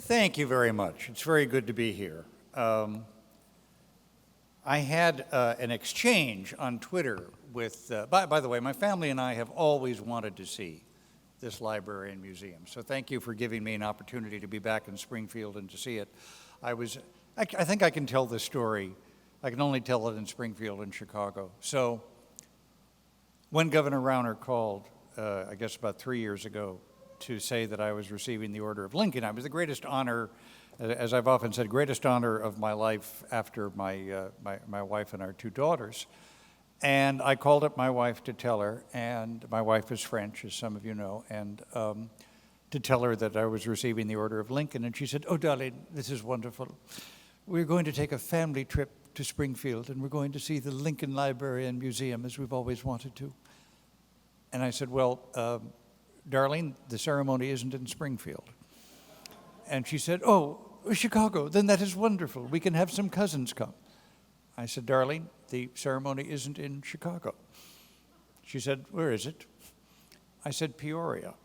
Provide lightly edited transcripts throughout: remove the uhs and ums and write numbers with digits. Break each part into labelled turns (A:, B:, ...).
A: Thank you very much. It's very good to be here. I had an exchange on Twitter with, by the way, my family and I have always wanted to see this library and museum. So thank you for giving me an opportunity to be back in Springfield and to see it. I think I can tell this story. I can only tell it in Springfield and Chicago. So when Governor Rauner called, I guess about 3 years ago, to say that I was receiving the Order of Lincoln, it was the greatest honor, as I've often said, greatest honor of my life after my wife and our two daughters. And I called up my wife to tell her, and my wife is French, as some of you know, and to tell her that I was receiving the Order of Lincoln. And she said, "Oh, darling, this is wonderful. We're going to take a family trip to Springfield, and we're going to see the Lincoln Library and Museum, as we've always wanted to." And I said, "Well, darling, the ceremony isn't in Springfield." And she said, "Oh, Chicago, then that is wonderful. We can have some cousins come." I said, "Darling, the ceremony isn't in Chicago." She said, "Where is it?" I said, "Peoria."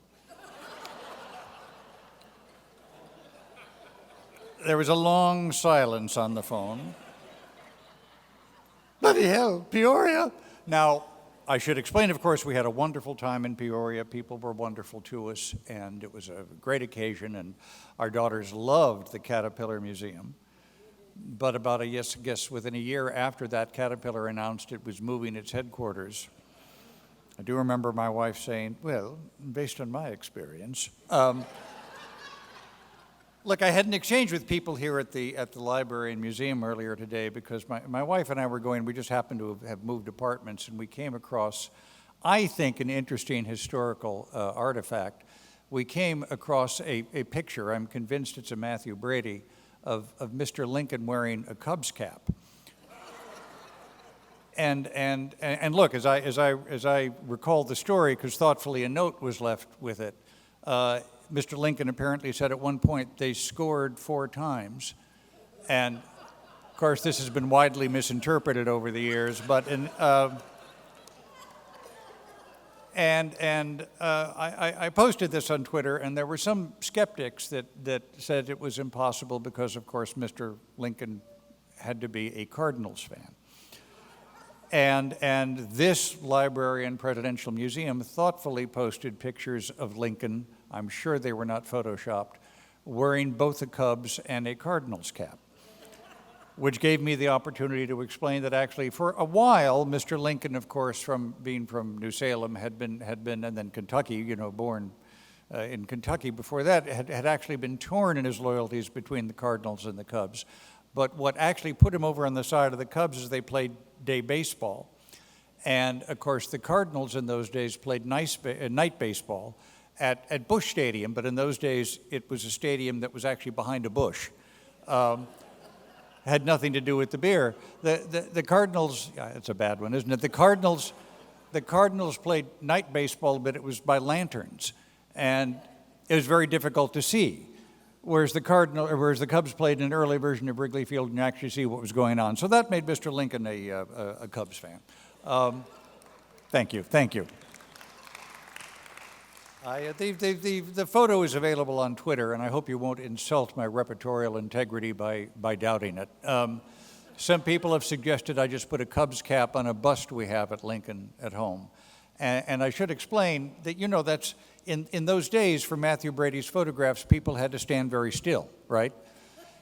A: There was a long silence on the phone. Bloody hell, Peoria. Now, I should explain, of course, we had a wonderful time in Peoria. People were wonderful to us, and it was a great occasion, and our daughters loved the Caterpillar Museum. But about, I guess within a year after that, Caterpillar announced it was moving its headquarters. I do remember my wife saying, "Well, based on my experience." Look, I had an exchange with people here at the library and museum earlier today because my wife and I were going, we just happened to have moved apartments, and we came across, I think, an interesting historical artifact. We came across a picture, I'm convinced it's a Matthew Brady, of Mr. Lincoln wearing a Cubs cap. And look, as I recall the story, because thoughtfully a note was left with it, Mr. Lincoln apparently said at one point they scored 4 times. And of course, this has been widely misinterpreted over the years, but I posted this on Twitter, and there were some skeptics that said it was impossible because, of course, Mr. Lincoln had to be a Cardinals fan. And this library and presidential museum thoughtfully posted pictures of Lincoln, I'm sure they were not photoshopped, wearing both a Cubs and a Cardinals cap, which gave me the opportunity to explain that actually for a while, Mr. Lincoln, of course, from being from New Salem, had been, and then Kentucky, born in Kentucky before that, had actually been torn in his loyalties between the Cardinals and the Cubs. But what actually put him over on the side of the Cubs is they played day baseball. And of course, the Cardinals in those days played night baseball at Busch Stadium, but in those days, it was a stadium that was actually behind a bush. Had nothing to do with the beer. The Cardinals, it's a bad one, isn't it? The Cardinals played night baseball, but it was by lanterns, and it was very difficult to see. Whereas the Cubs played in an early version of Wrigley Field, and you actually see what was going on. So that made Mr. Lincoln a Cubs fan. Thank you. The photo is available on Twitter, and I hope you won't insult my repertorial integrity by doubting it. Some people have suggested I just put a Cubs cap on a bust we have at Lincoln at home. And I should explain that, that's in those days for Matthew Brady's photographs, people had to stand very still, right?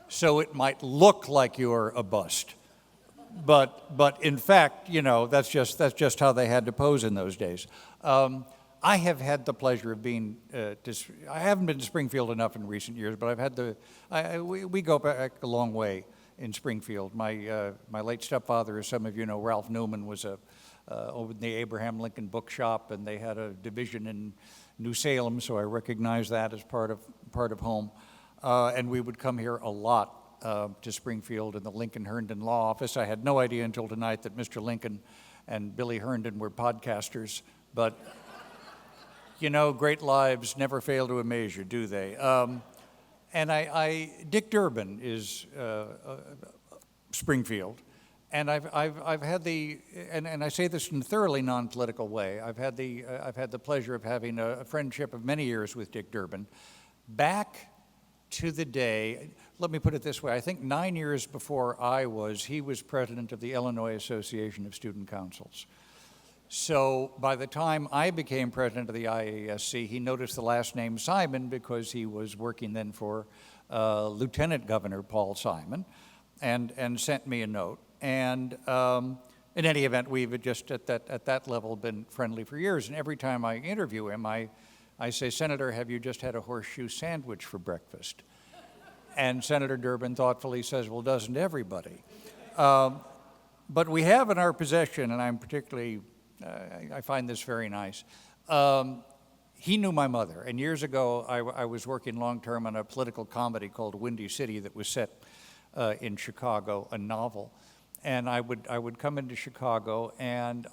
A: So it might look like you're a bust. But in fact, that's just how they had to pose in those days. I have had the pleasure of being, I haven't been to Springfield enough in recent years, but I've had we go back a long way in Springfield. My late stepfather, as some of you know, Ralph Newman, was over in the Abraham Lincoln Bookshop, and they had a division in New Salem, so I recognize that as part of home. And we would come here a lot to Springfield in the Lincoln Herndon Law Office. I had no idea until tonight that Mr. Lincoln and Billy Herndon were podcasters, but great lives never fail to amaze you, do they? And Dick Durbin is Springfield, and I've had and I say this in a thoroughly non-political way. I've had the pleasure of having a friendship of many years with Dick Durbin. Back to the day, let me put it this way, I think 9 years before he was president of the Illinois Association of Student Councils. So by the time I became president of the IASC, he noticed the last name Simon because he was working then for Lieutenant Governor Paul Simon, and sent me a note. And in any event, we've just at that level been friendly for years. And every time I interview him, I say, Senator, have you just had a horseshoe sandwich for breakfast? And Senator Durbin thoughtfully says, well, doesn't everybody? But we have in our possession, and I'm particularly, I find this very nice, he knew my mother. And years ago, I was working long-term on a political comedy called Windy City that was set in Chicago, a novel. And I would come into Chicago, and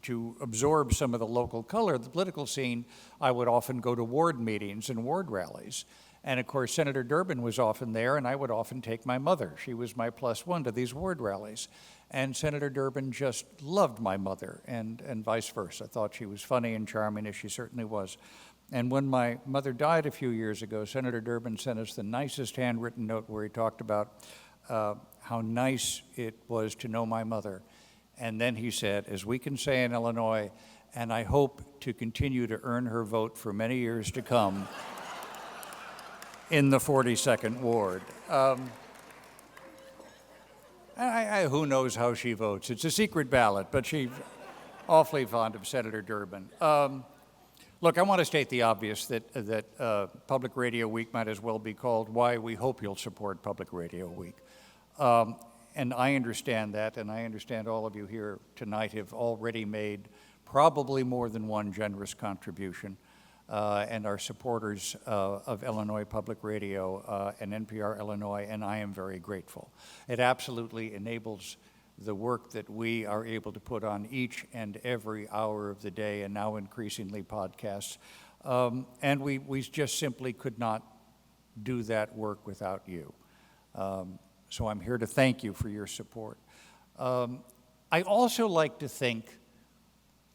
A: to absorb some of the local color of the political scene, I would often go to ward meetings and ward rallies. And of course, Senator Durbin was often there, and I would often take my mother. She was my +1 to these ward rallies. And Senator Durbin just loved my mother, and vice versa. Thought she was funny and charming, as she certainly was. And when my mother died a few years ago, Senator Durbin sent us the nicest handwritten note where he talked about how nice it was to know my mother. And then he said, as we can say in Illinois, and I hope to continue to earn her vote for many years to come in the 42nd Ward. Who knows how she votes? It's a secret ballot, but she's awfully fond of Senator Durbin. Look, I want to state the obvious that Public Radio Week might as well be called Why We Hope You'll Support Public Radio Week. And I understand that, and I understand all of you here tonight have already made probably more than one generous contribution and are supporters of Illinois Public Radio and NPR Illinois, and I am very grateful. It absolutely enables the work that we are able to put on each and every hour of the day, and now increasingly podcasts. And we just simply could not do that work without you. So I'm here to thank you for your support. I also like to think,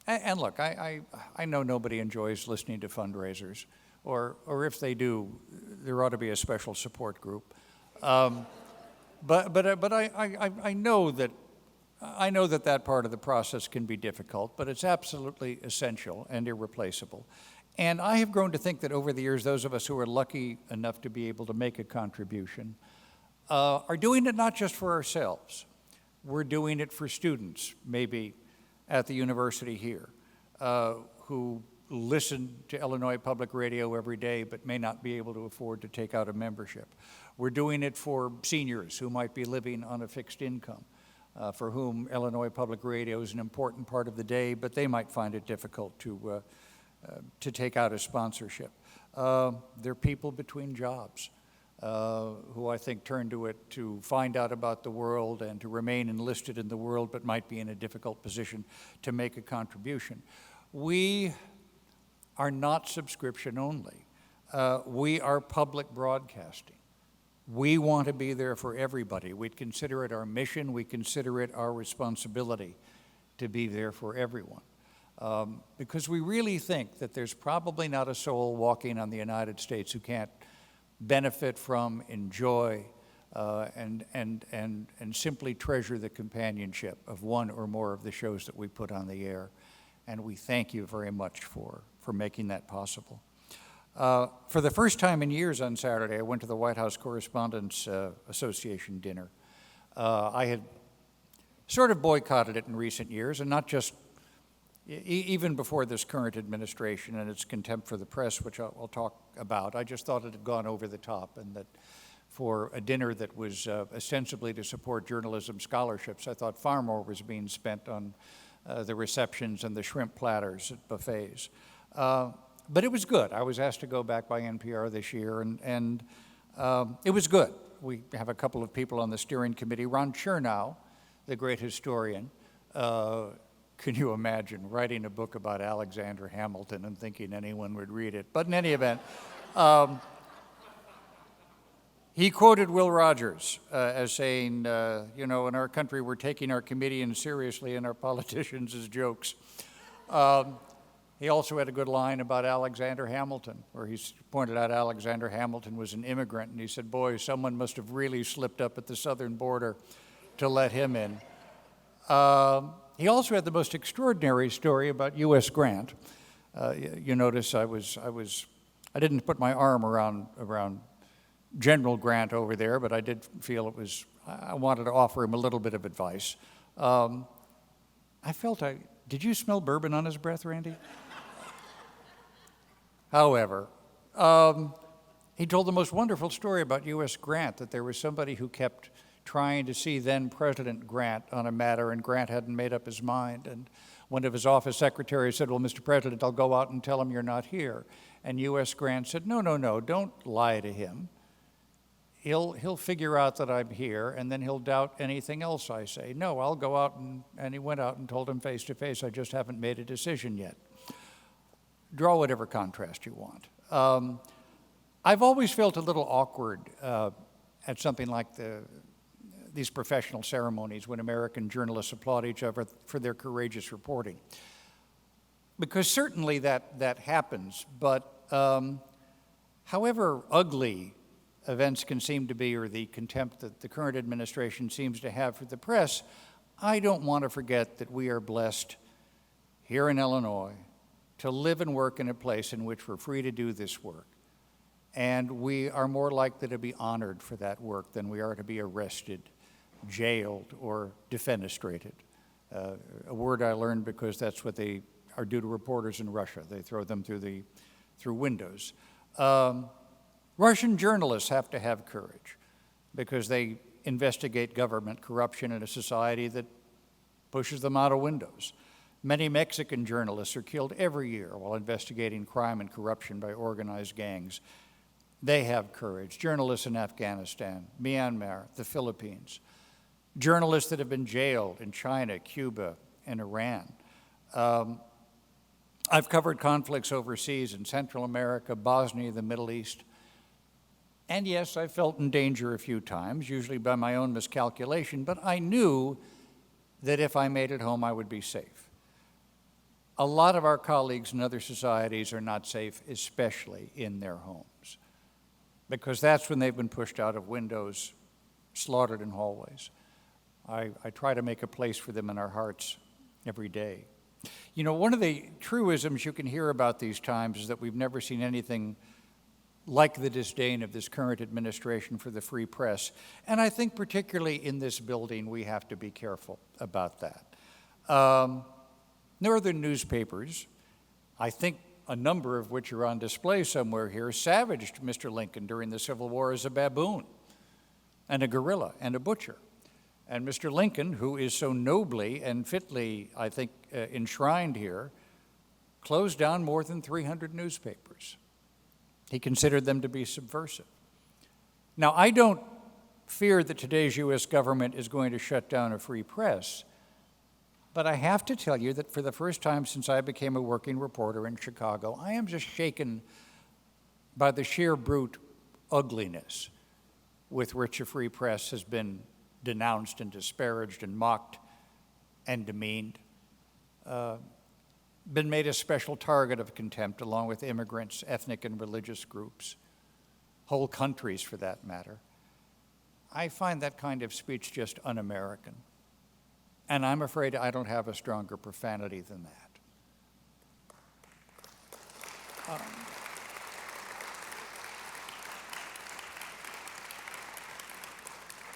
A: and look, I know nobody enjoys listening to fundraisers, or if they do, there ought to be a special support group. But I know that part of the process can be difficult, but it's absolutely essential and irreplaceable. And I have grown to think that over the years, those of us who are lucky enough to be able to make a contribution are doing it not just for ourselves. We're doing it for students, maybe at the university here, who listen to Illinois Public Radio every day but may not be able to afford to take out a membership. We're doing it for seniors who might be living on a fixed income, for whom Illinois Public Radio is an important part of the day, but they might find it difficult to take out a sponsorship. They're people between jobs who I think turn to it to find out about the world and to remain enlisted in the world, but might be in a difficult position to make a contribution. We are not subscription only. We are public broadcasting. We want to be there for everybody. We consider it our mission. We consider it our responsibility to be there for everyone. Because we really think that there's probably not a soul walking on the United States who can't benefit from, enjoy, and simply treasure the companionship of one or more of the shows that we put on the air. And we thank you very much for making that possible. For the first time in years on Saturday, I went to the White House Correspondents Association dinner. I had sort of boycotted it in recent years, and not just even before this current administration and its contempt for the press, which I'll talk about. I just thought it had gone over the top, and that for a dinner that was ostensibly to support journalism scholarships, I thought far more was being spent on the receptions and the shrimp platters at buffets. But it was good. I was asked to go back by NPR this year, and it was good. We have a couple of people on the steering committee. Ron Chernow, the great historian, can you imagine writing a book about Alexander Hamilton and thinking anyone would read it? But in any event, he quoted Will Rogers as saying, in our country, we're taking our comedians seriously and our politicians as jokes. He also had a good line about Alexander Hamilton, where he pointed out Alexander Hamilton was an immigrant, and he said, boy, someone must have really slipped up at the southern border to let him in. He also had the most extraordinary story about U.S. Grant. You notice I didn't put my arm around General Grant over there, but I did feel I wanted to offer him a little bit of advice. Did you smell bourbon on his breath, Randy? However, he told the most wonderful story about U.S. Grant, that there was somebody who kept trying to see then President Grant on a matter, and Grant hadn't made up his mind. And one of his office secretaries said, well, Mr. President, I'll go out and tell him you're not here. And U.S. Grant said, no, don't lie to him. He'll figure out that I'm here, and then he'll doubt anything else I say. No, I'll go out, and he went out and told him face to face, I just haven't made a decision yet. Draw whatever contrast you want. I've always felt a little awkward at something like these professional ceremonies when American journalists applaud each other for their courageous reporting. Because certainly that happens, but however ugly events can seem to be, or the contempt that the current administration seems to have for the press, I don't want to forget that we are blessed here in Illinois to live and work in a place in which we're free to do this work. And we are more likely to be honored for that work than we are to be arrested, jailed, or defenestrated. A word I learned because that's what they are due to reporters in Russia. They throw them through windows. Russian journalists have to have courage because they investigate government corruption in a society that pushes them out of windows. Many Mexican journalists are killed every year while investigating crime and corruption by organized gangs. They have courage. Journalists in Afghanistan, Myanmar, the Philippines. Journalists that have been jailed in China, Cuba, and Iran. I've covered conflicts overseas in Central America, Bosnia, the Middle East. And yes, I felt in danger a few times, usually by my own miscalculation, but I knew that if I made it home, I would be safe. A lot of our colleagues in other societies are not safe, especially in their homes, because that's when they've been pushed out of windows, slaughtered in hallways. I try to make a place for them in our hearts every day. You know, one of the truisms you can hear about these times is that we've never seen anything like the disdain of this current administration for the free press. And I think particularly in this building, we have to be careful about that. Northern newspapers, I think a number of which are on display somewhere here, savaged Mr. Lincoln during the Civil War as a baboon and a guerrilla and a butcher. And Mr. Lincoln, who is so nobly and fitly, I think, enshrined here, closed down more than 300 newspapers. He considered them to be subversive. Now, I don't fear that today's U.S. government is going to shut down a free press, but I have to tell you that for the first time since I became a working reporter in Chicago, I am just shaken by the sheer brute ugliness with which a free press has been denounced and disparaged and mocked and demeaned, been made a special target of contempt along with immigrants, ethnic and religious groups, whole countries for that matter. I find that kind of speech just un-American. And I'm afraid I don't have a stronger profanity than that.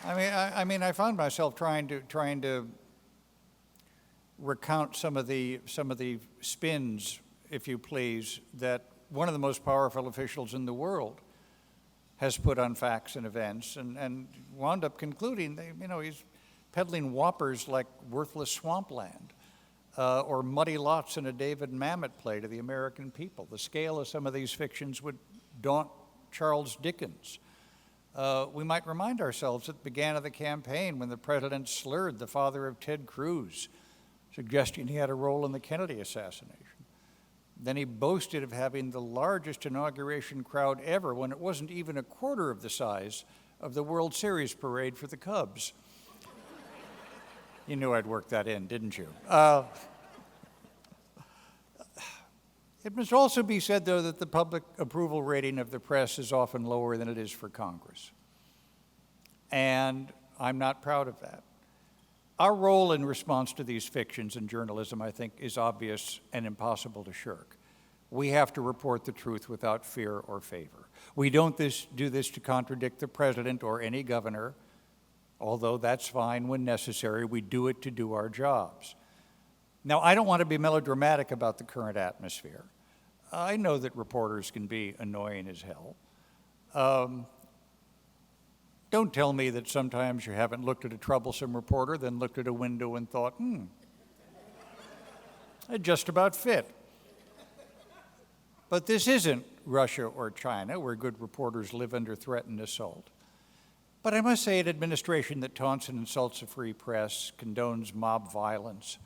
A: I found myself trying to recount some of the spins, if you please, that one of the most powerful officials in the world has put on facts and events, and wound up concluding, he's peddling whoppers like worthless swampland, or muddy lots in a David Mamet play to the American people. The scale of some of these fictions would daunt Charles Dickens. We might remind ourselves at the beginning of the campaign when the president slurred the father of Ted Cruz, suggesting he had a role in the Kennedy assassination. Then he boasted of having the largest inauguration crowd ever when it wasn't even a quarter of the size of the World Series parade for the Cubs. You knew I'd work that in, didn't you? It must also be said, though, that the public approval rating of the press is often lower than it is for Congress. And I'm not proud of that. Our role in response to these fictions in journalism, I think, is obvious and impossible to shirk. We have to report the truth without fear or favor. We don't do this to contradict the president or any governor, although that's fine when necessary. We do it to do our jobs. Now, I don't want to be melodramatic about the current atmosphere. I know that reporters can be annoying as hell. Don't tell me that sometimes you haven't looked at a troublesome reporter, then looked at a window and thought, it just about fit. But this isn't Russia or China, where good reporters live under threat and assault. But I must say, an administration that taunts and insults a free press, condones mob violence,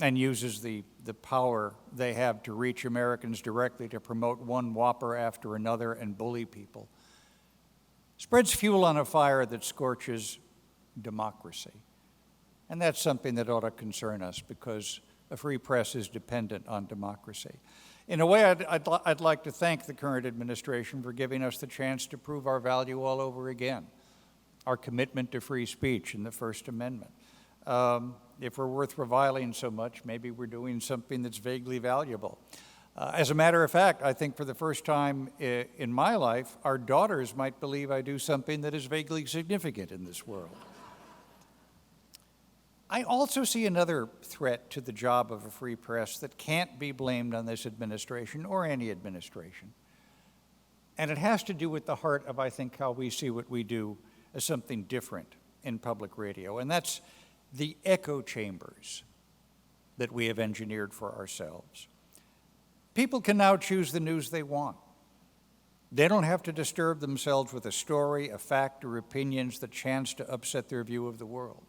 A: and uses the power they have to reach Americans directly to promote one whopper after another and bully people, spreads fuel on a fire that scorches democracy. And that's something that ought to concern us, because a free press is dependent on democracy. In a way, I'd like to thank the current administration for giving us the chance to prove our value all over again, our commitment to free speech and the First Amendment. If we're worth reviling so much, maybe we're doing something that's vaguely valuable. As a matter of fact, I think for the first time in my life, our daughters might believe I do something that is vaguely significant in this world. I also see another threat to the job of a free press that can't be blamed on this administration or any administration. And it has to do with the heart of, I think, how we see what we do as something different in public radio. And that's the echo chambers that we have engineered for ourselves. People can now choose the news they want. They don't have to disturb themselves with a story, a fact, or opinions that chance to upset their view of the world.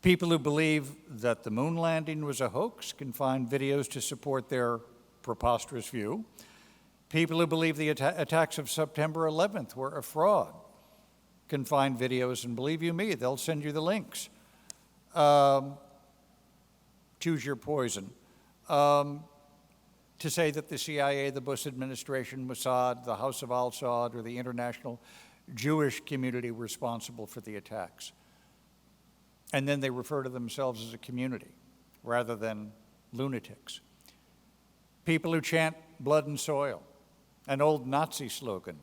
A: People who believe that the moon landing was a hoax can find videos to support their preposterous view. People who believe the attacks of September 11th were a fraud can find videos, and believe you me, they'll send you the links. Choose your poison. To say that the CIA, the Bush administration, Mossad, the House of al-Saud, or the international Jewish community were responsible for the attacks. And then they refer to themselves as a community rather than lunatics. People who chant blood and soil, an old Nazi slogan,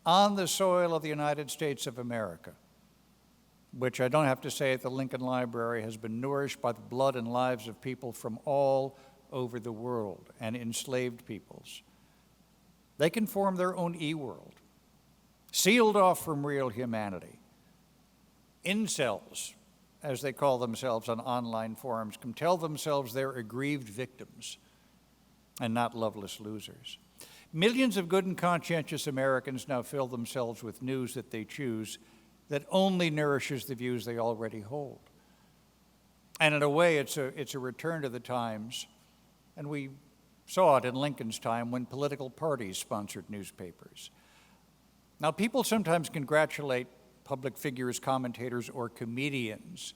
A: on the soil of the United States of America, which I don't have to say at the Lincoln Library has been nourished by the blood and lives of people from all over the world and enslaved peoples. They can form their own e-world, sealed off from real humanity. Incels, as they call themselves on online forums, can tell themselves they're aggrieved victims and not loveless losers. Millions of good and conscientious Americans now fill themselves with news that they choose that only nourishes the views they already hold. And in a way, it's a return to the times, and we saw it in Lincoln's time when political parties sponsored newspapers. Now, people sometimes congratulate public figures, commentators, or comedians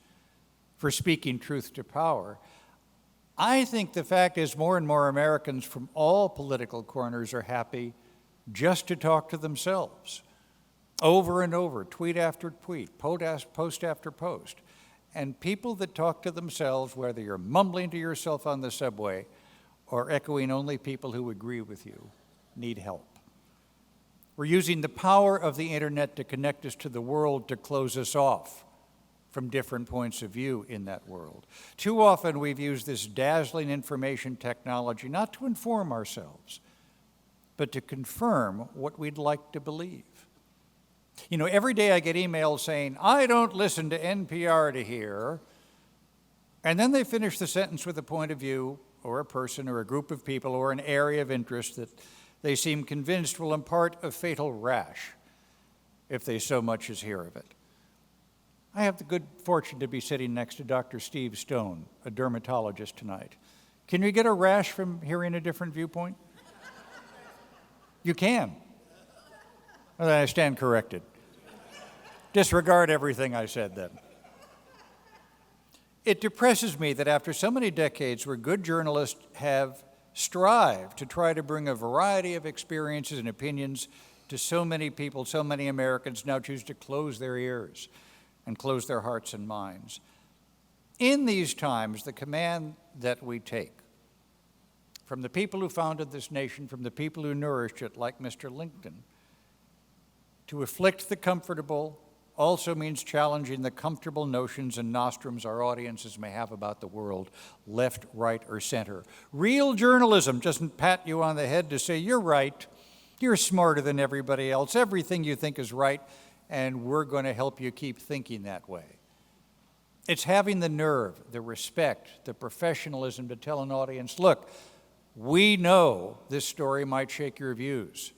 A: for speaking truth to power. I think the fact is more and more Americans from all political corners are happy just to talk to themselves over and over, tweet after tweet, post after post. And people that talk to themselves, whether you're mumbling to yourself on the subway or echoing only people who agree with you, need help. We're using the power of the internet to connect us to the world, to close us off from different points of view in that world. Too often we've used this dazzling information technology not to inform ourselves, but to confirm what we'd like to believe. You know, every day I get emails saying, I don't listen to NPR to hear, and then they finish the sentence with a point of view or a person or a group of people or an area of interest that they seem convinced will impart a fatal rash if they so much as hear of it. I have the good fortune to be sitting next to Dr. Steve Stone, a dermatologist, tonight. Can you get a rash from hearing a different viewpoint? You can. Well, then I stand corrected. Disregard everything I said then. It depresses me that after so many decades where good journalists have strive to try to bring a variety of experiences and opinions to so many people. So many Americans now choose to close their ears and close their hearts and minds. In these times, the command that we take from the people who founded this nation, from the people who nourished it, like Mr. Lincoln, to afflict the comfortable also means challenging the comfortable notions and nostrums our audiences may have about the world, left, right, or center. Real journalism doesn't pat you on the head to say, you're right, you're smarter than everybody else, everything you think is right, and we're going to help you keep thinking that way. It's having the nerve, the respect, the professionalism to tell an audience, look, we know this story might shake your views,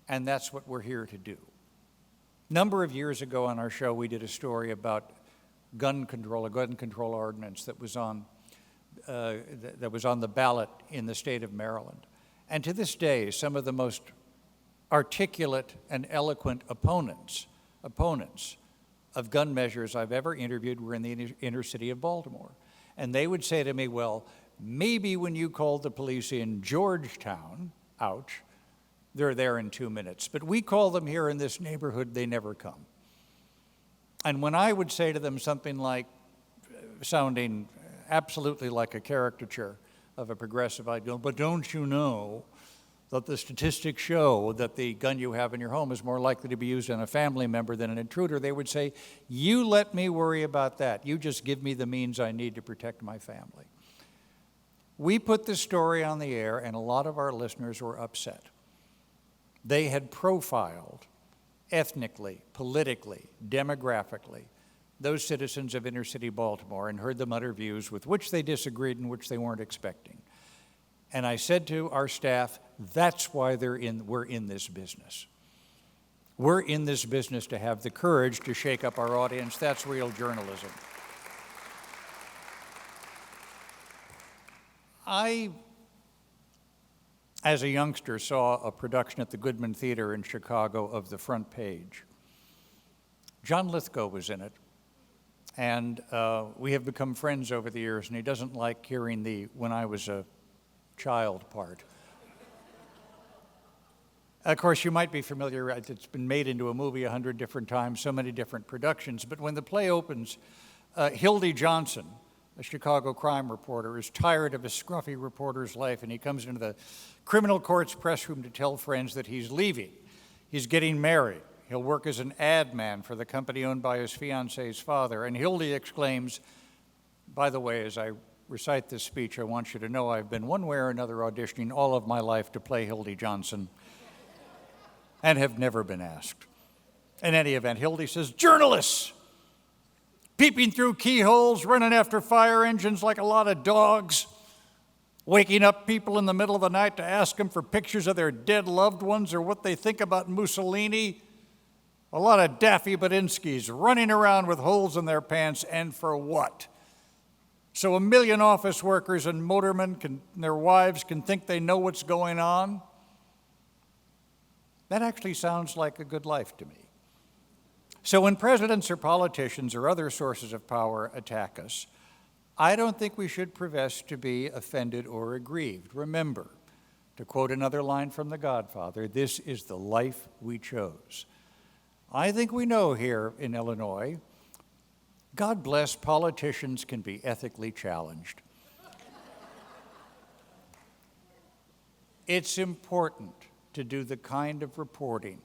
A: and that's what we're here to do. A number of years ago on our show, we did a story about a gun control ordinance that was on the ballot in the state of Maryland. And to this day, some of the most articulate and eloquent opponents of gun measures I've ever interviewed were in the inner city of Baltimore. And they would say to me, well, maybe when you called the police in Georgetown, ouch, they're there in 2 minutes. But we call them here in this neighborhood, they never come. And when I would say to them something like, sounding absolutely like a caricature of a progressive, I'd go, but don't you know that the statistics show that the gun you have in your home is more likely to be used on a family member than an intruder? They would say, you let me worry about that. You just give me the means I need to protect my family. We put this story on the air, and a lot of our listeners were upset. They had profiled ethnically, politically, demographically, those citizens of inner city Baltimore and heard them utter views with which they disagreed and which they weren't expecting. And I said to our staff, that's why we're in this business. We're in this business to have the courage to shake up our audience. That's real journalism. I, as a youngster, saw a production at the Goodman Theater in Chicago of The Front Page. John Lithgow was in it, and we have become friends over the years, and he doesn't like hearing the "when I was a child" part. Of course, you might be familiar, it's been made into a movie 100 different times, so many different productions, but when the play opens, Hildy Johnson, a Chicago crime reporter, is tired of a scruffy reporter's life, and he comes into the criminal court's press room to tell friends that he's leaving. He's getting married. He'll work as an ad man for the company owned by his fiance's father. And Hildy exclaims, by the way, as I recite this speech, I want you to know I've been one way or another auditioning all of my life to play Hildy Johnson and have never been asked. In any event, Hildy says, journalists, peeping through keyholes, running after fire engines like a lot of dogs, waking up people in the middle of the night to ask them for pictures of their dead loved ones or what they think about Mussolini. A lot of Daffy Badinskis running around with holes in their pants, and for what? So 1 million office workers and motormen and their wives can think they know what's going on? That actually sounds like a good life to me. So when presidents or politicians or other sources of power attack us, I don't think we should profess to be offended or aggrieved. Remember, to quote another line from The Godfather, this is the life we chose. I think we know here in Illinois, God bless, politicians can be ethically challenged. It's important to do the kind of reporting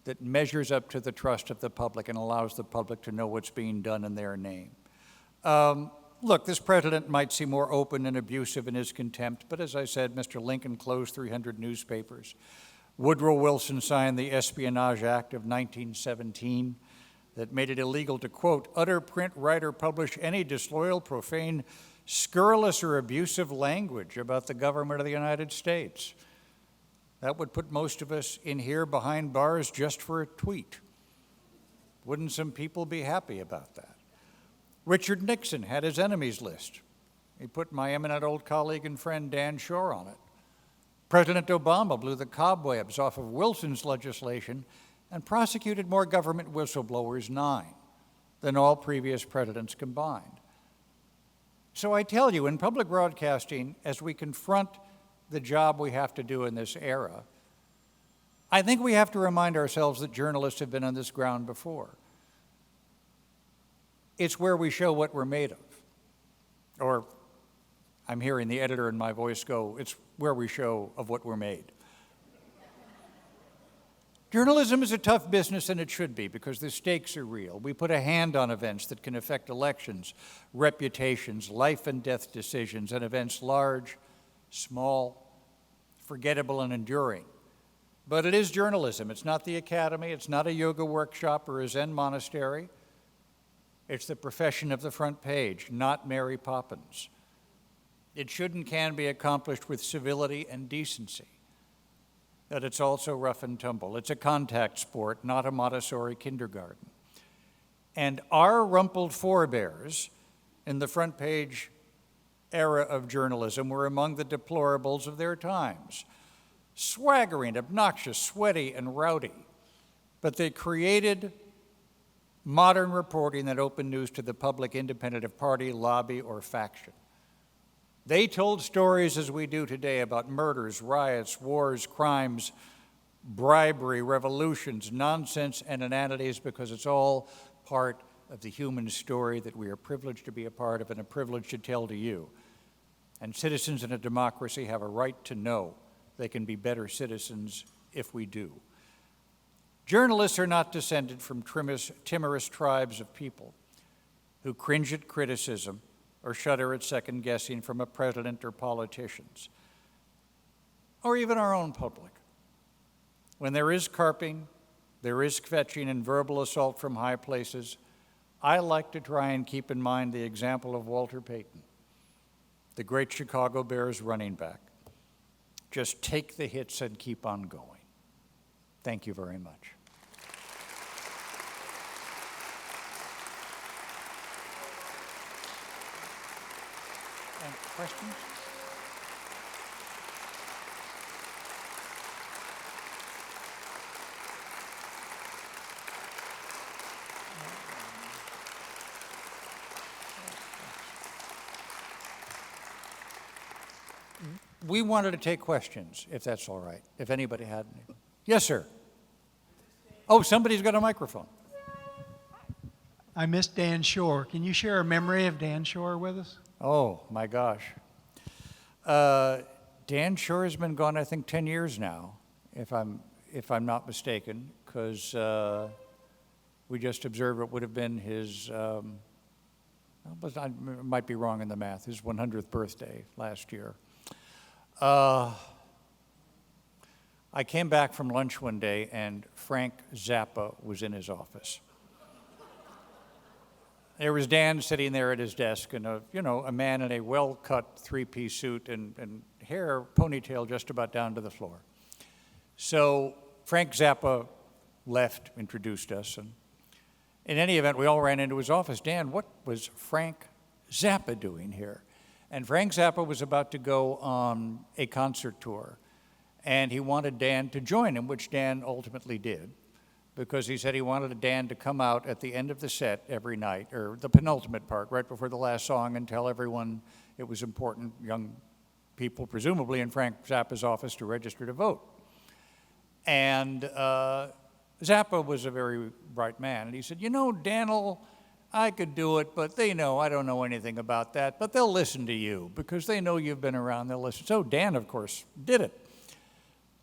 A: that measures up to the trust of the public and allows the public to know what's being done in their name. Look, this president might seem more open and abusive in his contempt, but as I said, Mr. Lincoln closed 300 newspapers. Woodrow Wilson signed the Espionage Act of 1917 that made it illegal to, quote, utter, print, write, or publish any disloyal, profane, scurrilous, or abusive language about the government of the United States. That would put most of us in here behind bars just for a tweet. Wouldn't some people be happy about that? Richard Nixon had his enemies list. He put my eminent old colleague and friend Dan Shore on it. President Obama blew the cobwebs off of Wilson's legislation and prosecuted more government whistleblowers, 9, than all previous presidents combined. So I tell you, in public broadcasting, as we confront the job we have to do in this era, I think we have to remind ourselves that journalists have been on this ground before. It's where we show what we're made of. Or, I'm hearing the editor in my voice go, it's where we show of what we're made. Journalism is a tough business, and it should be, because the stakes are real. We put a hand on events that can affect elections, reputations, life and death decisions, and events large, small, forgettable, and enduring. But it is journalism. It's not the academy. It's not a yoga workshop or a Zen monastery. It's the profession of the front page, not Mary Poppins. It should and can be accomplished with civility and decency. That it's also rough and tumble. It's a contact sport, not a Montessori kindergarten. And our rumpled forebears in the front page era of journalism were among the deplorables of their times. Swaggering, obnoxious, sweaty, and rowdy. But they created modern reporting that opened news to the public independent of party, lobby, or faction. They told stories as we do today about murders, riots, wars, crimes, bribery, revolutions, nonsense, and inanities, because it's all part of the human story that we are privileged to be a part of and a privilege to tell to you. And citizens in a democracy have a right to know they can be better citizens if we do. Journalists are not descended from timorous tribes of people who cringe at criticism or shudder at second guessing from a president or politicians, or even our own public. When there is carping, there is kvetching and verbal assault from high places, I like to try and keep in mind the example of Walter Payton, the great Chicago Bears running back. Just take the hits and keep on going. Thank you very much. And questions? We wanted to take questions, if that's all right, if anybody had any. Yes, sir. Oh, somebody's got a microphone.
B: I miss Dan Shore. Can you share a memory of Dan Shore with us?
A: Oh, my gosh. Dan Shore has been gone, I think, 10 years now, if I'm not mistaken, because we just observed it would have been his, I might be wrong in the math, his 100th birthday last year. I came back from lunch one day, and Frank Zappa was in his office. There was Dan sitting there at his desk, and a man in a well-cut three-piece suit and hair ponytail just about down to the floor. So Frank Zappa left, introduced us, and in any event, we all ran into his office. Dan, what was Frank Zappa doing here? And Frank Zappa was about to go on a concert tour, and he wanted Dan to join him, which Dan ultimately did, because he said he wanted Dan to come out at the end of the set every night, or the penultimate part, right before the last song, and tell everyone it was important, young people, presumably in Frank Zappa's office, to register to vote. And Zappa was a very bright man, and he said, Dan'l, I could do it, but they know I don't know anything about that, but they'll listen to you because they know you've been around, they'll listen. So Dan, of course, did it.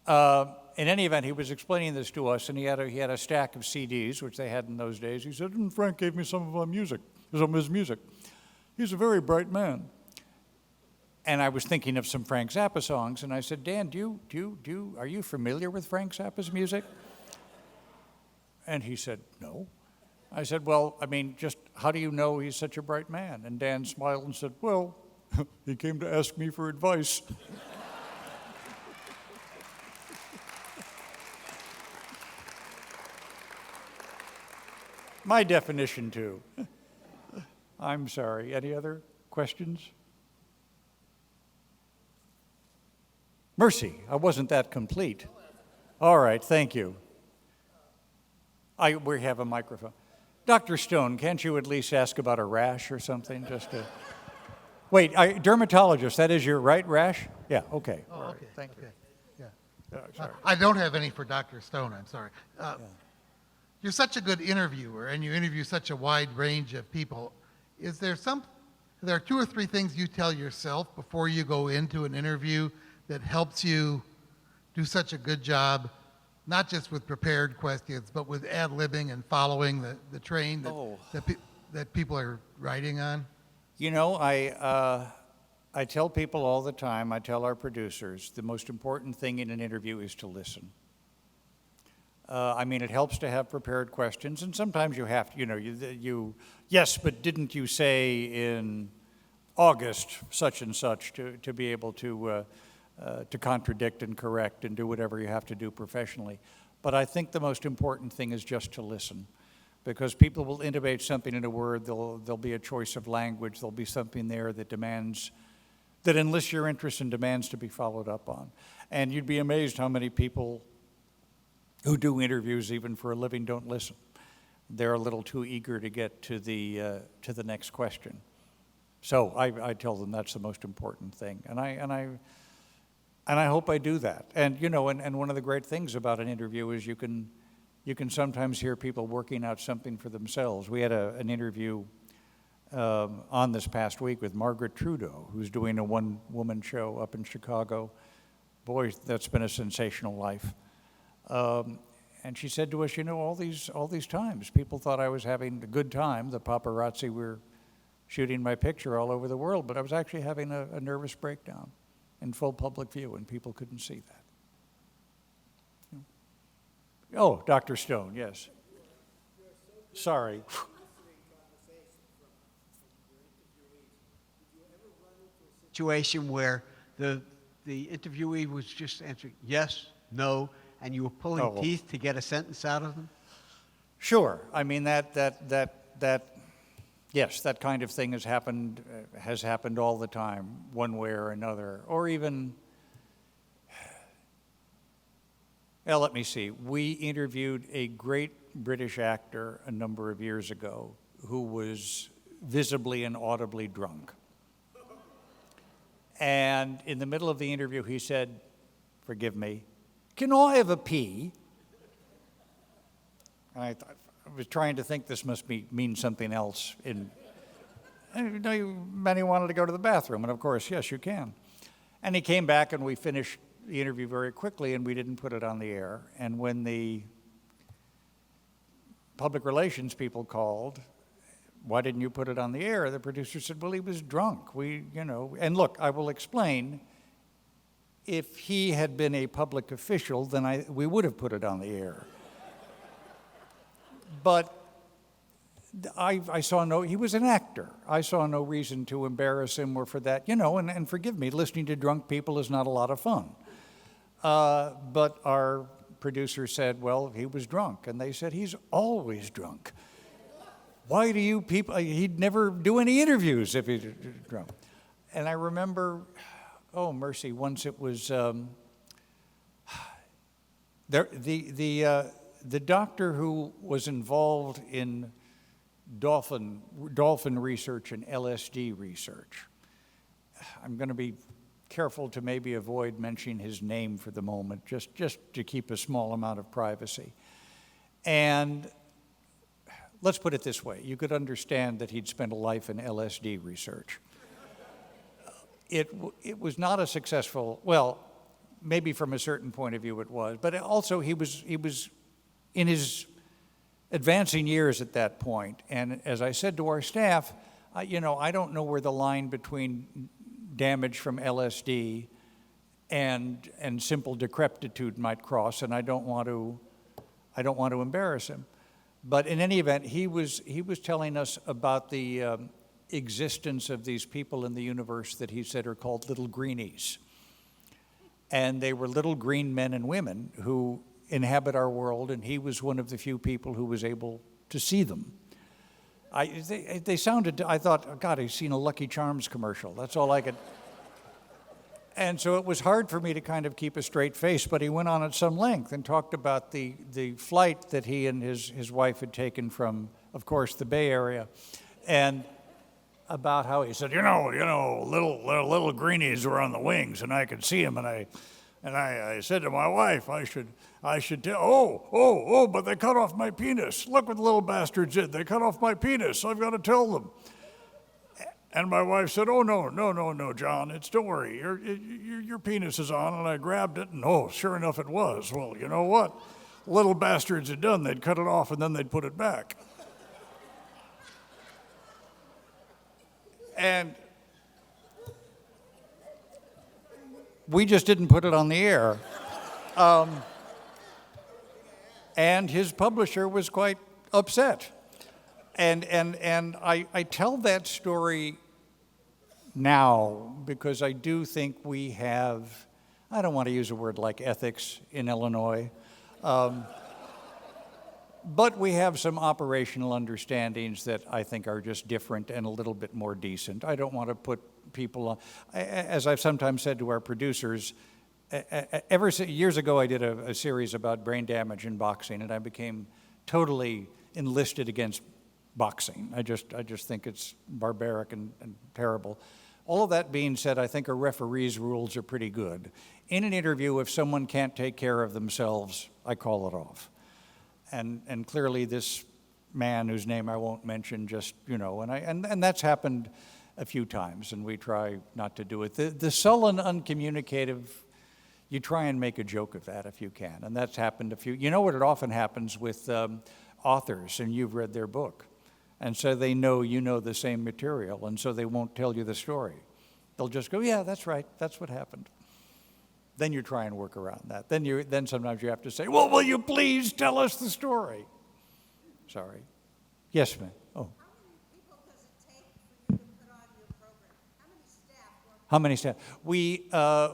A: In any event, he was explaining this to us, and he had a stack of CDs, which they had in those days. He said, and Frank gave me some of his music. He's a very bright man. And I was thinking of some Frank Zappa songs, and I said, Dan, are you familiar with Frank Zappa's music? And he said, no. I said, well, just how do you know he's such a bright man? And Dan smiled and said, well, he came to ask me for advice. My definition, too. I'm sorry. Any other questions? Mercy, I wasn't that complete. All right, thank you. We have a microphone. Dr. Stone, can't you at least ask about a rash or something? Wait, dermatologist, that is your right rash? Yeah, okay.
C: Oh,
A: All right,
C: okay.
A: thank you.
C: Okay. Yeah.
A: Sorry.
C: I don't have any for Dr. Stone, I'm sorry. You're such a good interviewer, and you interview such a wide range of people. Is there there are 2 or 3 things you tell yourself before you go into an interview that helps you do such a good job, not just with prepared questions, but with ad-libbing and following the train that people are riding on?
A: You know, I tell people all the time, I tell our producers, the most important thing in an interview is to listen. I mean, it helps to have prepared questions, and sometimes you have to, yes, but didn't you say in August such and such to be able to contradict and correct and do whatever you have to do professionally. But I think the most important thing is just to listen, because people will intimate something in a word, there'll be a choice of language, there'll be something there that enlists your interest and demands to be followed up on. And you'd be amazed how many people who do interviews even for a living don't listen. They're a little too eager to get to the next question. So I tell them that's the most important thing, and I hope I do that. And and one of the great things about an interview is you can sometimes hear people working out something for themselves. We had an interview on this past week with Margaret Trudeau, who's doing a one-woman show up in Chicago. Boy, that's been a sensational life. And she said to us, all these times, people thought I was having a good time. The paparazzi were shooting my picture all over the world, but I was actually having a nervous breakdown in full public view, and people couldn't see that. Oh, Dr. Stone, yes. Sorry.
D: Situation where the interviewee was just answering yes, no, and you were pulling teeth to get a sentence out of them?
A: Sure. I mean, yes, that kind of thing has happened all the time, one way or another. Or even, well, let me see. We interviewed a great British actor a number of years ago who was visibly and audibly drunk. And in the middle of the interview, he said, "Forgive me, can I have a pee?" And I was trying to think this must mean something else. Many wanted to go to the bathroom, and of course, yes, you can. And he came back, and we finished the interview very quickly, and we didn't put it on the air. And when the public relations people called, "Why didn't you put it on the air?" The producer said, "Well, he was drunk. And look, I will explain. If he had been a public official, then we would have put it on the air. But I saw he was an actor. I saw no reason to embarrass him or for that, and forgive me, listening to drunk people is not a lot of fun. But our producer said, "Well, he was drunk." And they said, "He's always drunk. Why do you people," he'd never do any interviews if he's drunk. And I remember, oh mercy, once it was, the doctor who was involved in dolphin research and LSD research, I'm going to be careful to maybe avoid mentioning his name for the moment, just to keep a small amount of privacy. And let's put it this way, you could understand that he'd spent a life in LSD research. It was not a successful, well, maybe from a certain point of view it was, but also he was in his advancing years at that point. And as I said to our staff, I don't know where the line between damage from LSD and simple decrepitude might cross, and I don't want to embarrass him. But in any event, he was telling us about the existence of these people in the universe that he said are called little greenies. And they were little green men and women who inhabit our world, and he was one of the few people who was able to see them. They sounded, I thought, oh God, I've seen a Lucky Charms commercial. That's all I could. And so it was hard for me to kind of keep a straight face, but he went on at some length and talked about the flight that he and his wife had taken from, of course, the Bay Area. And about how he said, little greenies were on the wings, and I could see them, and I said to my wife, I should tell, but they cut off my penis. Look what the little bastards did. They cut off my penis. I've got to tell them. And my wife said, oh, no, John, don't worry. Your penis is on. And I grabbed it, and sure enough it was. Well, you know what? Little bastards had done. They'd cut it off, and then they'd put it back. And we just didn't put it on the air. And his publisher was quite upset. And I tell that story now because I do think we have, I don't want to use a word like ethics in Illinois, but we have some operational understandings that I think are just different and a little bit more decent. I don't want to put people on, as I've sometimes said to our producers, years ago I did a series about brain damage in boxing, and I became totally enlisted against boxing. I just think it's barbaric and terrible. All of that being said, I think a referee's rules are pretty good. In an interview, if someone can't take care of themselves, I call it off. And clearly this man whose name I won't mention and that's happened a few times, and we try not to do it. The sullen, uncommunicative, you try and make a joke of that if you can, and that's happened a few. You know what it often happens with authors, and you've read their book, and so they know you know the same material, and so they won't tell you the story. They'll just go, yeah, that's right, that's what happened. Then you try and work around that. Then sometimes you have to say, well, will you please tell us the story? Sorry. Yes, ma'am. Oh.
E: How many people does it take for you to put on your program? How many staff work?
A: How many staff?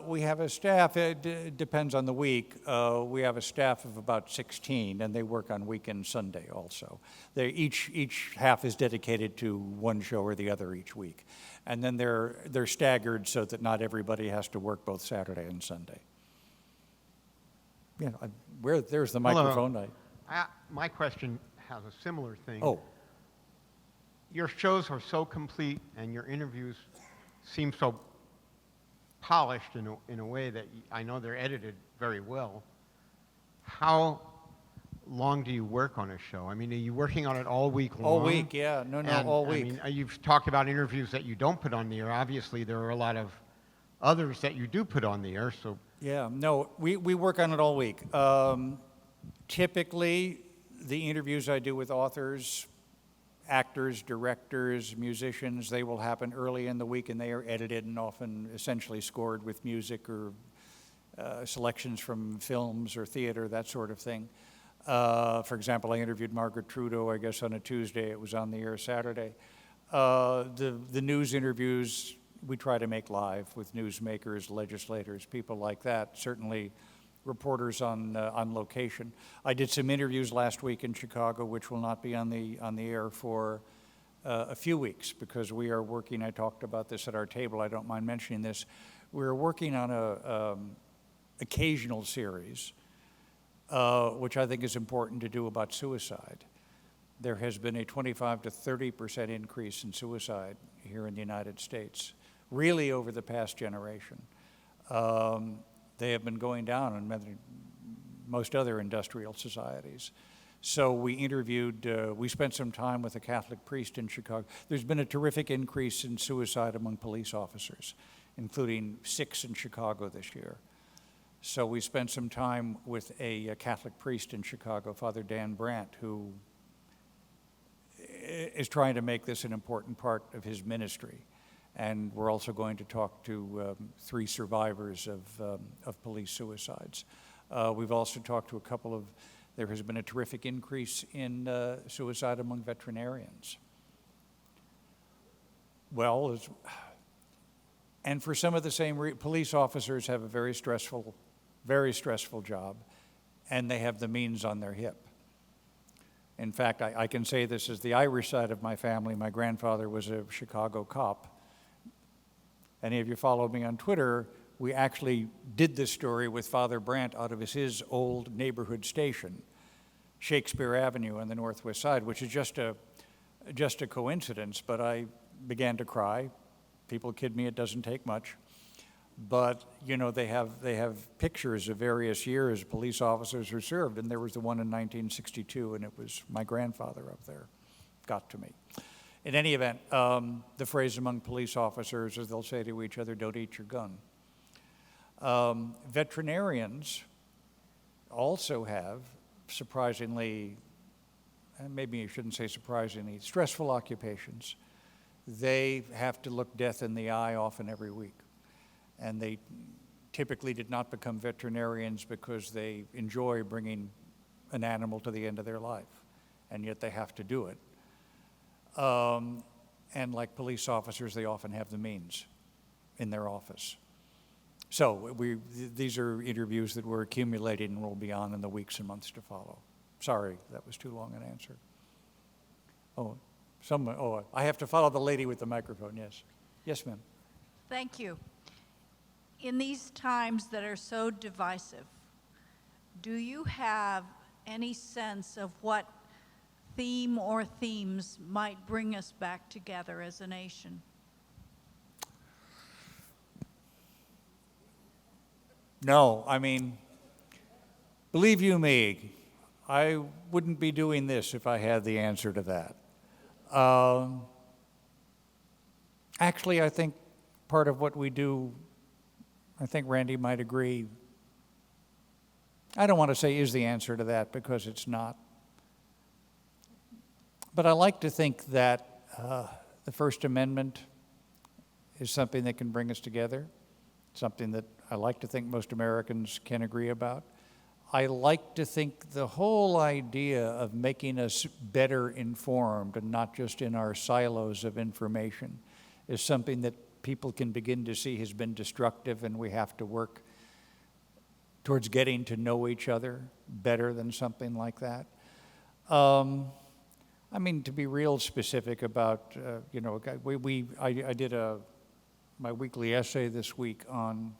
A: We have a staff, it depends on the week. We have a staff of about 16, and they work on weekend Sunday also. Each half is dedicated to one show or the other each week. And then they're staggered so that not everybody has to work both Saturday and Sunday. Yeah, there's the microphone.
F: Hello. My question has a similar thing.
A: Oh.
F: Your shows are so complete, and your interviews seem so polished in a way that I know they're edited very well. How long do you work on a show? I mean, are you working on it all week long?
A: All week, yeah. No, all week.
F: I mean, you've talked about interviews that you don't put on the air. Obviously, there are a lot of others that you do put on the air, so.
A: Yeah, no, we work on it all week. Typically, the interviews I do with authors, actors, directors, musicians, they will happen early in the week, and they are edited and often essentially scored with music or selections from films or theater, that sort of thing. For example, I interviewed Margaret Trudeau, I guess, on a Tuesday. It was on the air Saturday. The news interviews we try to make live with newsmakers, legislators, people like that. Certainly reporters on location. I did some interviews last week in Chicago, which will not be on the air for a few weeks because we are working. I talked about this at our table. I don't mind mentioning this. We're working on a occasional series, which I think is important to do about suicide. There has been a 25 to 30% increase in suicide here in the United States, really over the past generation. They have been going down in most other industrial societies. So we we spent some time with a Catholic priest in Chicago. There's been a terrific increase in suicide among police officers, including 6 in Chicago this year. So we spent some time with a Catholic priest in Chicago, Father Dan Brandt, who is trying to make this an important part of his ministry. And we're also going to talk to 3 survivors of police suicides. We've also talked to a couple of, there has been a terrific increase in suicide among veterinarians. Well, and for some of the same, police officers have a very stressful job, and they have the means on their hip. In fact, I can say this as the Irish side of my family. My grandfather was a Chicago cop. Any of you follow me on Twitter, we actually did this story with Father Brandt out of his old neighborhood station, Shakespeare Avenue on the Northwest Side, which is just a coincidence, but I began to cry. People kid me, it doesn't take much. But, you know, they have pictures of various years police officers who served, and there was the one in 1962, and it was my grandfather up there. Got to me. In any event, the phrase among police officers is they'll say to each other, "Don't eat your gun." Veterinarians also have, surprisingly, and maybe I shouldn't say surprisingly, stressful occupations. They have to look death in the eye often every week. And they typically did not become veterinarians because they enjoy bringing an animal to the end of their life, and yet they have to do it. And like police officers, they often have the means in their office. So these are interviews that we're accumulating and will be on in the weeks and months to follow. Sorry, that was too long an answer. I have to follow the lady with the microphone, yes. Yes, ma'am.
G: Thank you. In these times that are so divisive, do you have any sense of what theme or themes might bring us back together as a nation?
A: No, I mean, believe you me, I wouldn't be doing this if I had the answer to that. Actually, I think part of what we do, I think Randy might agree, I don't want to say is the answer to that because it's not. But I like to think that the First Amendment is something that can bring us together, something that I like to think most Americans can agree about. I like to think the whole idea of making us better informed and not just in our silos of information is something that people can begin to see has been destructive, and we have to work towards getting to know each other better than something like that. I mean, to be real specific about, I did my weekly essay this week on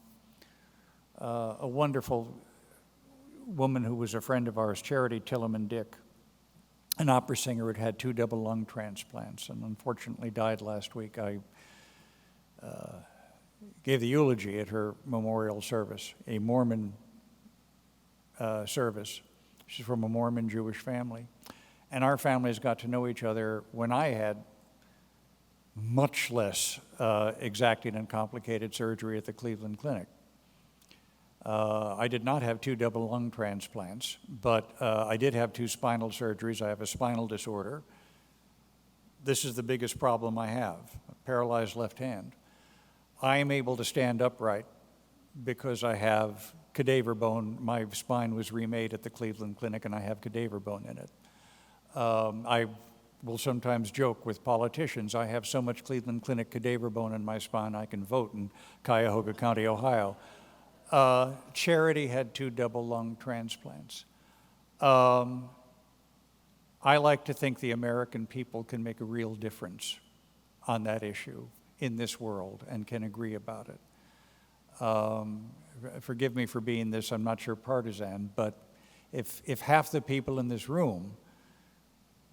A: a wonderful woman who was a friend of ours, Charity Tilleman Dick, an opera singer who had had 2 double lung transplants and unfortunately died last week. I gave the eulogy at her memorial service, a Mormon service. She's from a Mormon Jewish family. And our families got to know each other when I had much less exacting and complicated surgery at the Cleveland Clinic. I did not have 2 double lung transplants, but I did have 2 spinal surgeries. I have a spinal disorder. This is the biggest problem I have, a paralyzed left hand. I am able to stand upright because I have cadaver bone. My spine was remade at the Cleveland Clinic, and I have cadaver bone in it. I will sometimes joke with politicians, I have so much Cleveland Clinic cadaver bone in my spine I can vote in Cuyahoga County, Ohio. Charity had 2 double lung transplants. I like to think the American people can make a real difference on that issue in this world and can agree about it. Forgive me for being this, I'm not sure partisan, but if half the people in this room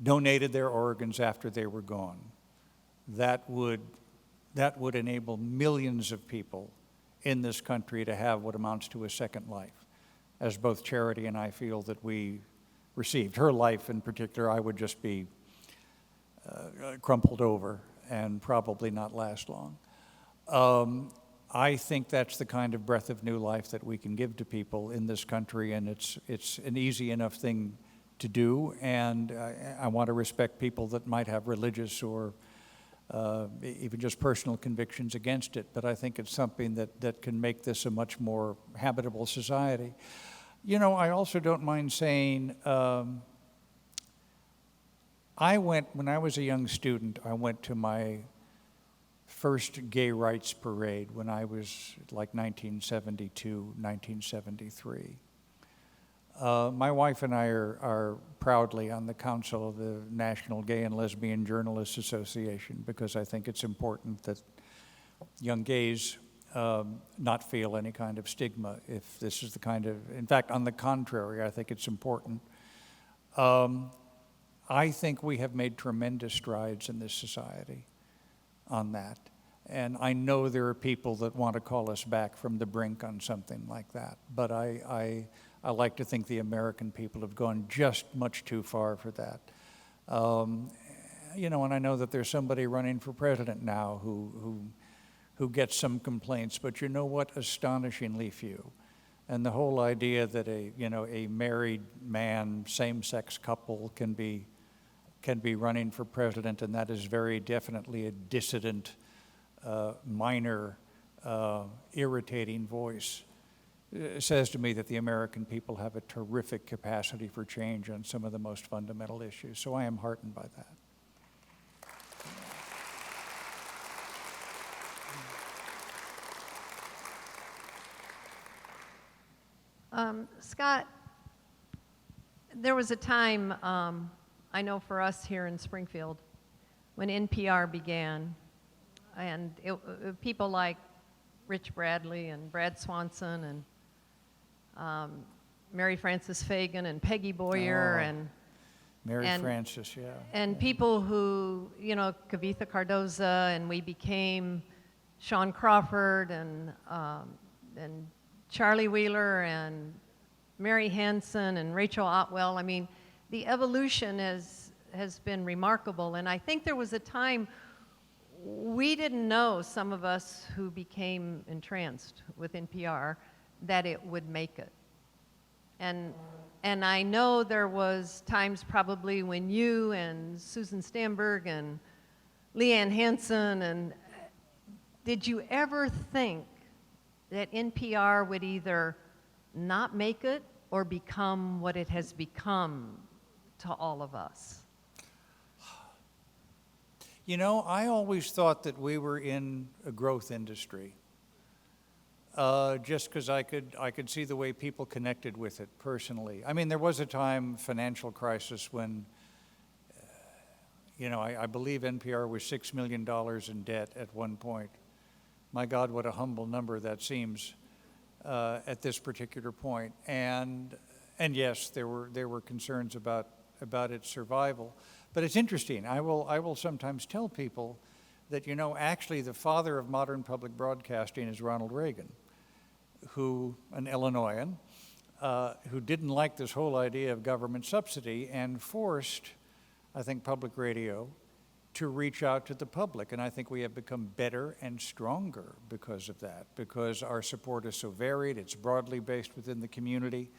A: donated their organs after they were gone, that would enable millions of people in this country to have what amounts to a second life, as both Charity and I feel that we received. Her life in particular, I would just be crumpled over and probably not last long. I think that's the kind of breath of new life that we can give to people in this country, and it's an easy enough thing to do, and I want to respect people that might have religious or even just personal convictions against it, but I think it's something that can make this a much more habitable society. You know, I also don't mind saying, when I was a young student, I went to my first gay rights parade when I was like 1972, 1973. My wife and I are proudly on the council of the National Gay and Lesbian Journalists Association because I think it's important that young gays not feel any kind of stigma if this is the kind of, in fact, on the contrary, I think it's important. I think we have made tremendous strides in this society. on that. And I know there are people that want to call us back from the brink on something like that. But I like to think the American people have gone just much too far for that. You know, and I know that there's somebody running for president now who gets some complaints, but you know what? Astonishingly few. And the whole idea that a married man, same-sex couple can be running for president, and that is very definitely a dissident, minor, irritating voice, says to me that the American people have a terrific capacity for change on some of the most fundamental issues. So I am heartened by that.
H: Scott, there was a time, I know for us here in Springfield, when NPR began, and people like Rich Bradley and Brad Swanson and Mary Frances Fagan and Peggy Boyer and
A: Mary Frances, yeah.
H: and people who, you know, Kavitha Cardoza, and we became Sean Crawford and Charlie Wheeler and Mary Hansen and Rachel Otwell. I mean, the evolution has been remarkable, and I think there was a time we didn't know, some of us who became entranced with NPR, that it would make it. And I know there was times probably when you and Susan Stamberg and Leanne Hansen, and did you ever think that NPR would either not make it or become what it has become to all of us?
A: You know, I always thought that we were in a growth industry, just because I could see the way people connected with it personally. I mean, there was a time, financial crisis, when, you know, I believe NPR was $6 million in debt at one point. My God, what a humble number that seems at this particular point. And yes, there were concerns about its survival. But it's interesting. I will sometimes tell people that, you know, actually the father of modern public broadcasting is Ronald Reagan, an Illinoisan, who didn't like this whole idea of government subsidy and forced, I think, public radio to reach out to the public. And I think we have become better and stronger because of that, because our support is so varied, it's broadly based within the community.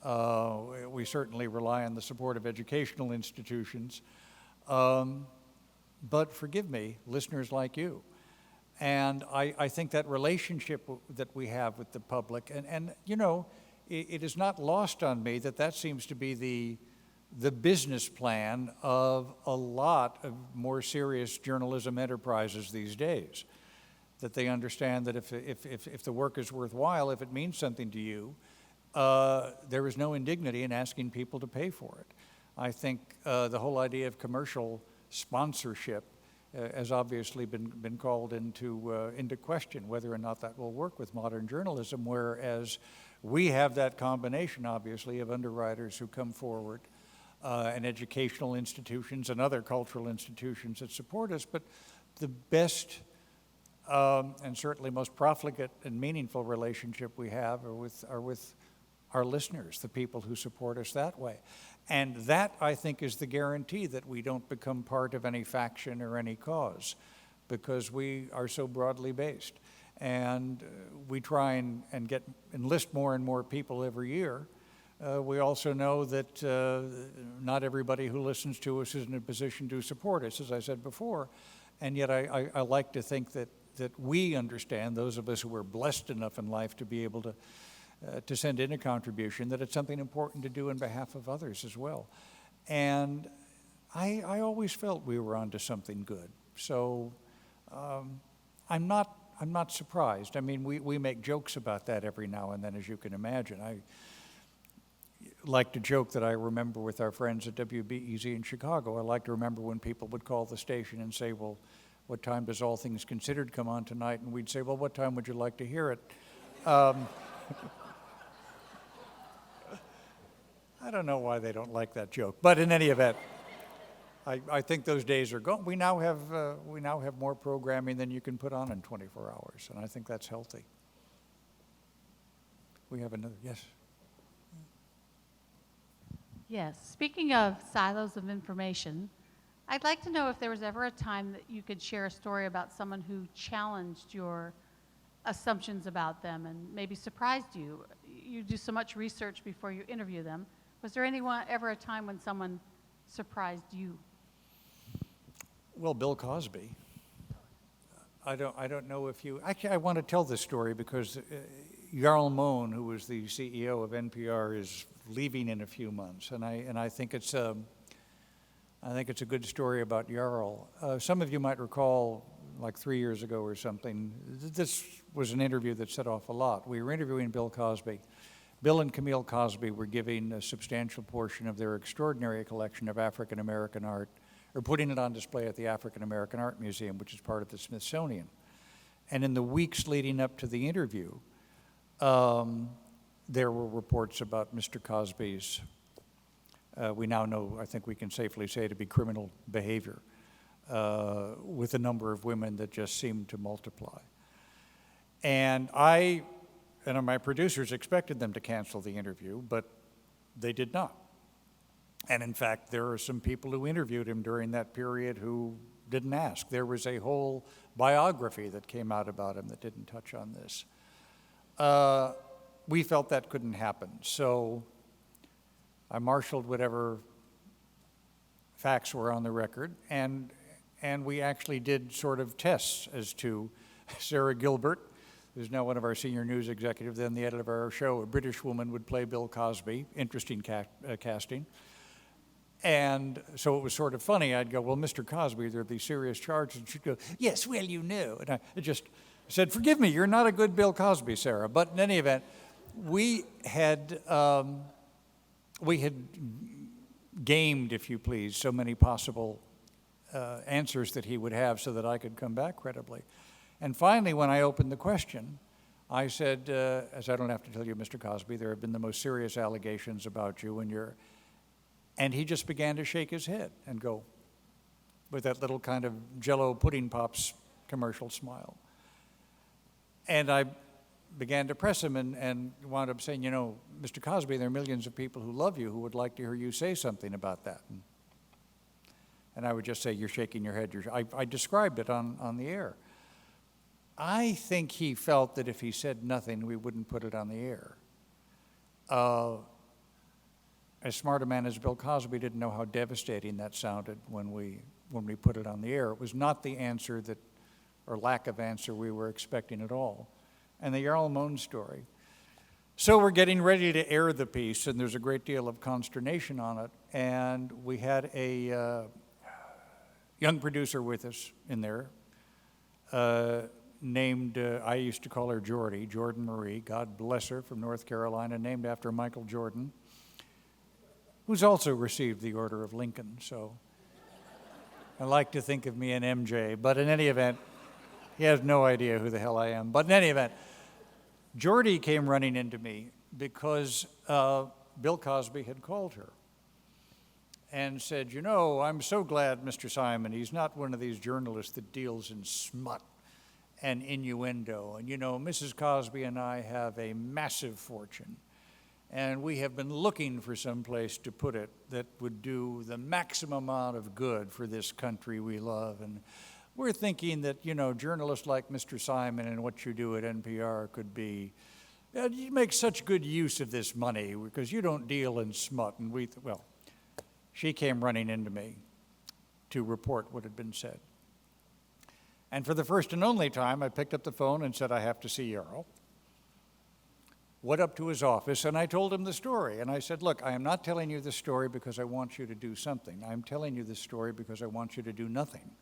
A: We certainly rely on the support of educational institutions. But forgive me, listeners like you. And I think that relationship that we have with the public, and you know, it is not lost on me that seems to be the business plan of a lot of more serious journalism enterprises these days. That they understand that if the work is worthwhile, if it means something to you, there is no indignity in asking people to pay for it. I think the whole idea of commercial sponsorship has obviously been called into question, whether or not that will work with modern journalism, whereas we have that combination, obviously, of underwriters who come forward and educational institutions and other cultural institutions that support us. But the best and certainly most profligate and meaningful relationship we have are with our listeners, the people who support us that way. And that, I think, is the guarantee that we don't become part of any faction or any cause, because we are so broadly based. And we try and enlist more and more people every year. We also know that not everybody who listens to us is in a position to support us, as I said before. And yet I like to think that we understand, those of us who are blessed enough in life to be able to send in a contribution, that it's something important to do on behalf of others as well. And I always felt we were onto something good. So I'm not surprised. I mean, we make jokes about that every now and then, as you can imagine. I like to joke that I remember with our friends at WBEZ in Chicago, I like to remember when people would call the station and say, well, what time does All Things Considered come on tonight? And we'd say, well, what time would you like to hear it? I don't know why they don't like that joke, but in any event, I think those days are gone. We now have more programming than you can put on in 24 hours, and I think that's healthy. We have another, yes.
I: Yes, speaking of silos of information, I'd like to know if there was ever a time that you could share a story about someone who challenged your assumptions about them and maybe surprised you. You do so much research before you interview them. Was there ever a time when someone surprised you?
A: Well, Bill Cosby. I don't know if you, actually I want to tell this story because Jarl Mohn, who was the CEO of NPR, is leaving in a few months, and I think it's a good story about Jarl. Some of you might recall, like 3 years ago or something, this was an interview that set off a lot. We were interviewing Bill Cosby. Bill and Camille Cosby were giving a substantial portion of their extraordinary collection of African American art, or putting it on display at the African American Art Museum, which is part of the Smithsonian. And in the weeks leading up to the interview, there were reports about Mr. Cosby's, we now know, I think we can safely say, to be criminal behavior with a number of women that just seemed to multiply. And my producers expected them to cancel the interview, but they did not. And in fact, there are some people who interviewed him during that period who didn't ask. There was a whole biography that came out about him that didn't touch on this. We felt that couldn't happen, so I marshaled whatever facts were on the record, and we actually did sort of tests as to Sarah Gilbert, who's now one of our senior news executives, then the editor of our show. A British woman would play Bill Cosby, interesting casting. And so it was sort of funny. I'd go, well, Mr. Cosby, there are these serious charges. And she'd go, yes, well, you know. And I just said, forgive me, you're not a good Bill Cosby, Sarah. But in any event, we had gamed, if you please, so many possible answers that he would have so that I could come back credibly. And finally, when I opened the question, I said, as I don't have to tell you, Mr. Cosby, there have been the most serious allegations about you, and he just began to shake his head and go with that little kind of Jell-O Pudding Pops commercial smile. And I began to press him and wound up saying, you know, Mr. Cosby, there are millions of people who love you who would like to hear you say something about that. And I would just say, you're shaking your head. I described it on the air. I think he felt that if he said nothing, we wouldn't put it on the air. As smart a man as Bill Cosby didn't know how devastating that sounded when we put it on the air. It was not the answer that, or lack of answer, we were expecting at all. And the Jarl Mohn story. So we're getting ready to air the piece, and there's a great deal of consternation on it. And we had a young producer with us in there, named, I used to call her Jordan Marie, God bless her, from North Carolina, named after Michael Jordan, who's also received the Order of Lincoln. So I like to think of me an MJ, but in any event, he has no idea who the hell I am. But in any event, Jordy came running into me because Bill Cosby had called her and said, you know, I'm so glad Mr. Simon, he's not one of these journalists that deals in smut and innuendo. And you know, Mrs. Cosby and I have a massive fortune, and we have been looking for some place to put it that would do the maximum amount of good for this country we love. And we're thinking that, you know, journalists like Mr. Simon and what you do at NPR could be, you make such good use of this money because you don't deal in smut. And well, she came running into me to report what had been said. And for the first and only time, I picked up the phone and said, I have to see Jarl. Went up to his office, and I told him the story. And I said, look, I am not telling you this story because I want you to do something. I'm telling you this story because I want you to do nothing.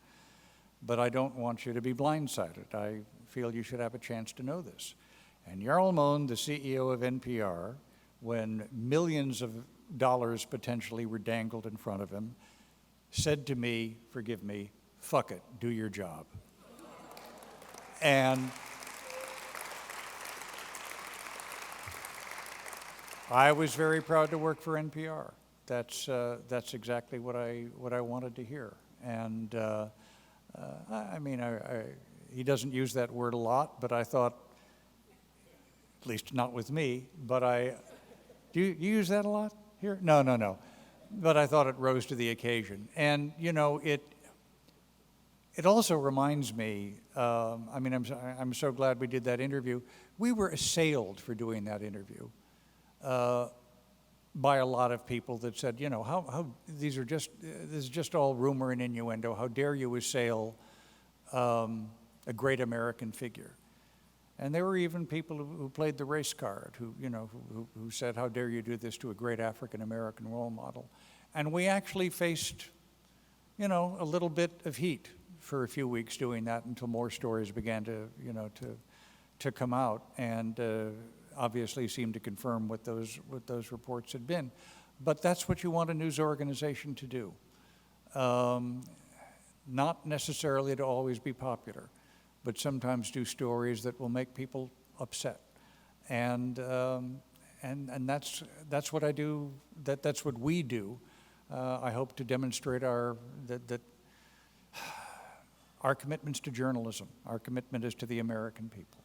A: But I don't want you to be blindsided. I feel you should have a chance to know this. And Jarl Mohn, the CEO of NPR, when millions of dollars potentially were dangled in front of him, said to me, forgive me, fuck it, do your job. And I was very proud to work for NPR. that's exactly what I wanted to hear. And I mean, he doesn't use that word a lot, but I thought, at least not with me, but do you use that a lot here? No. But I thought it rose to the occasion. And, you know, it also reminds me, I mean, I'm so glad we did that interview. We were assailed for doing that interview by a lot of people that said, you know, how this is just all rumor and innuendo. How dare you assail a great American figure? And there were even people who played the race card, who said, how dare you do this to a great African American role model? And we actually faced, you know, a little bit of heat for a few weeks doing that until more stories began to come out and obviously seemed to confirm what those reports had been. But that's what you want a news organization to do. Not necessarily to always be popular, but sometimes do stories that will make people upset. And that's what I do. That's what we do. I hope to demonstrate our commitments to journalism. Our commitment is to the American people.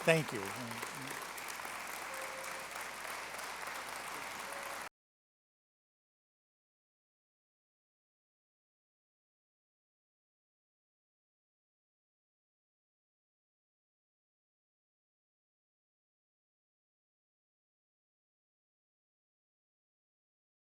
A: Thank you.